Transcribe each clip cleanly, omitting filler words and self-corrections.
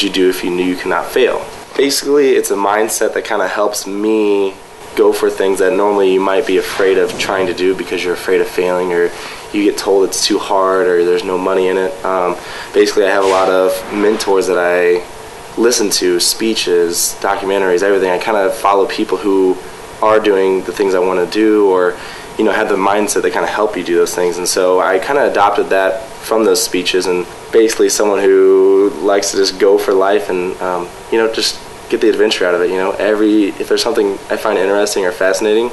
would you do if you knew you could not fail? Basically, it's a mindset that kind of helps me go for things that normally you might be afraid of trying to do because you're afraid of failing, or you get told it's too hard, or there's no money in it. Basically, I have a lot of mentors that I listen to, speeches, documentaries, everything. I kind of follow people who are doing the things I want to do, or have the mindset that kind of help you do those things. And so I kind of adopted that from those speeches, and basically someone who likes to just go for life and just get the adventure out of it. If there's something I find interesting or fascinating,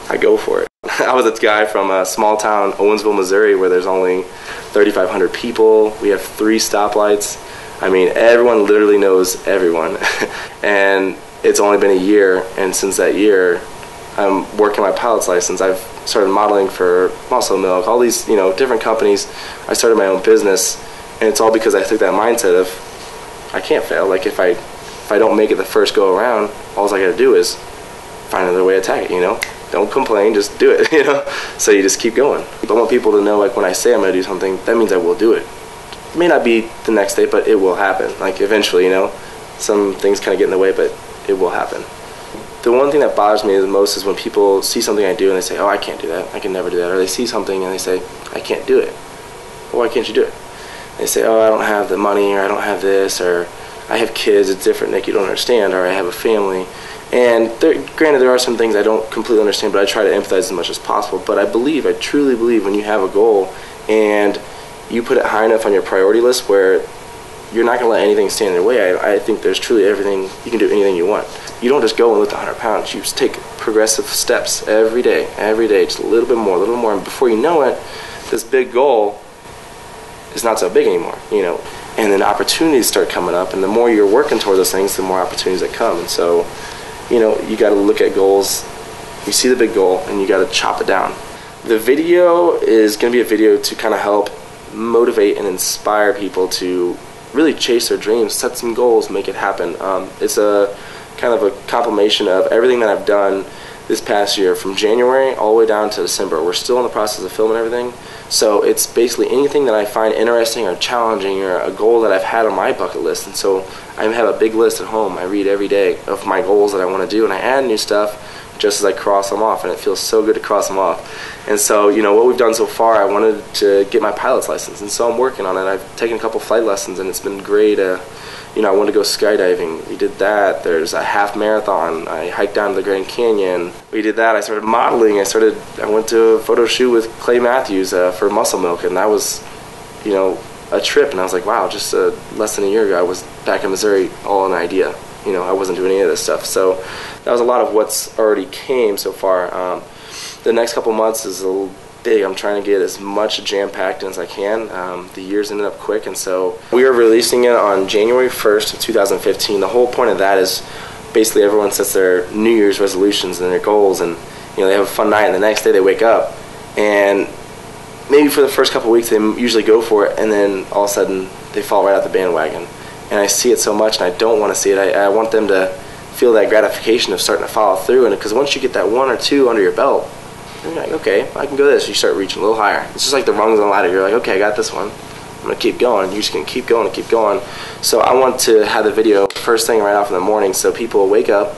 I go for it. I was a guy from a small town, Owensville, Missouri, where there's only 3,500 people. We have 3 stoplights. I mean, everyone literally knows everyone. And it's only been a year, and since that year, I'm working my pilot's license. I've started modeling for Muscle Milk, all these different companies. I started my own business, and it's all because I took that mindset of I can't fail. Like if I don't make it the first go around, all I got to do is find another way to attack it. Don't complain, just do it. So you just keep going. I want people to know, like, when I say I'm going to do something, that means I will do it. It may not be the next day, but it will happen. Like eventually, some things kind of get in the way, but it will happen. The one thing that bothers me the most is when people see something I do and they say, oh, I can't do that, I can never do that. Or they see something and they say, I can't do it. Well, why can't you do it? They say, oh, I don't have the money, or I don't have this, or I have kids, it's different, Nick, you don't understand, or I have a family. And granted, there are some things I don't completely understand, but I try to empathize as much as possible. But I truly believe when you have a goal and you put it high enough on your priority list where you're not going to let anything stand in your way, I think there's truly everything, you can do anything you want. You don't just go and lift 100 pounds. You just take progressive steps every day, just a little bit more, and before you know it, this big goal is not so big anymore, and then opportunities start coming up, and the more you're working toward those things, the more opportunities that come. And so, you got to look at goals, you see the big goal, and you got to chop it down. The video is going to be a video to kind of help motivate and inspire people to really chase their dreams, set some goals, make it happen. It's a kind of a compilation of everything that I've done this past year, from January all the way down to December. We're still in the process of filming everything, so it's basically anything that I find interesting or challenging, or a goal that I've had on my bucket list. And so I have a big list at home. I read every day of my goals that I want to do, and I add new stuff just as I cross them off, and it feels so good to cross them off. And so, what we've done so far, I wanted to get my pilot's license, and so I'm working on it. I've taken a couple flight lessons, and it's been great. I wanted to go skydiving. We did that. There's a half marathon. I hiked down to the Grand Canyon. We did that. I started modeling. I went to a photo shoot with Clay Matthews for Muscle Milk, and that was, a trip. And I was like, wow, just less than a year ago, I was back in Missouri, all an idea. I wasn't doing any of this stuff. So that was a lot of what's already came so far. The next couple months is a little big. I'm trying to get as much jam-packed in as I can. The years ended up quick, and so we are releasing it on January 1st of 2015. The whole point of that is basically everyone sets their New Year's resolutions and their goals, and they have a fun night, and the next day they wake up, and maybe for the first couple weeks they usually go for it, and then all of a sudden they fall right out the bandwagon. And I see it so much, and I don't want to see it. I want them to feel that gratification of starting to follow through, and because once you get that 1 or 2 under your belt, you're like, okay, I can go this. You start reaching a little higher. It's just like the rungs on the ladder. You're like, okay, I got this one. I'm going to keep going. You're just going to keep going and keep going. So I want to have the video first thing right off in the morning, so people wake up,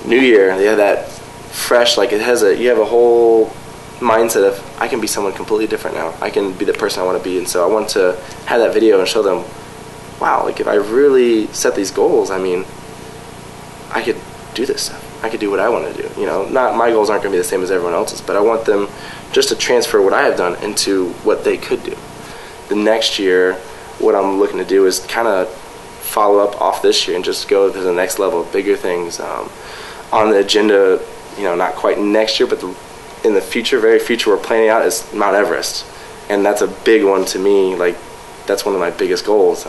New Year, they have that fresh, like you have a whole mindset of, I can be someone completely different now. I can be the person I want to be. And so I want to have that video and show them, wow, like if I really set these goals, I mean, I could do this stuff. I could do what I want to do. Not my goals aren't going to be the same as everyone else's, but I want them just to transfer what I have done into what they could do. The next year, what I'm looking to do is kind of follow up off this year and just go to the next level, bigger things. On the agenda, not quite next year, but in the future, very future, we're planning out is Mount Everest, and that's a big one to me. Like, that's one of my biggest goals.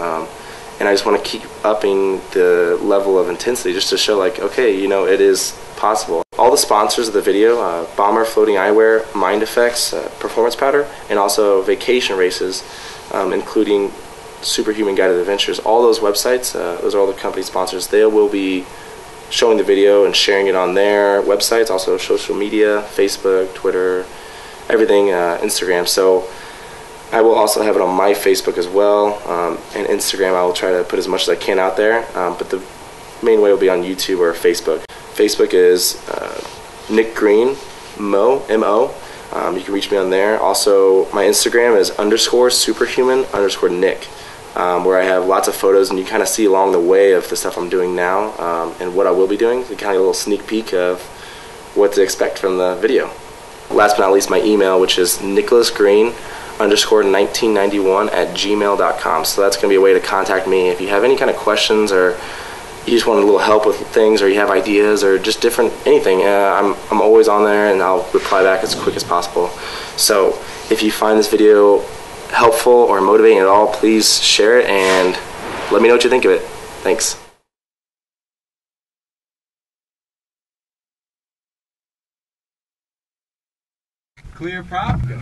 And I just want to keep upping the level of intensity just to show, like, okay, it is possible. All the sponsors of the video, Bomber Floating Eyewear, Mind Effects, Performance Powder, and also vacation races, including Superhuman Guided Adventures. All those websites, those are all the company sponsors. They will be showing the video and sharing it on their websites, also social media, Facebook, Twitter, everything, Instagram. So I will also have it on my Facebook as well, and Instagram. I will try to put as much as I can out there, but the main way will be on YouTube or Facebook. Facebook is Nick Green, M-O. You can reach me on there. Also, my Instagram is _superhuman_Nick, where I have lots of photos, and you kind of see along the way of the stuff I'm doing now and what I will be doing. So kind of a little sneak peek of what to expect from the video. Last but not least, my email, which is nicholasgreen_1991@gmail.com. So that's going to be a way to contact me if you have any kind of questions, or you just want a little help with things, or you have ideas, or just different anything. I'm always on there, and I'll reply back as quick as possible. So if you find this video helpful or motivating at all, please share it and let me know what you think of it. Thanks. Clear prop, go.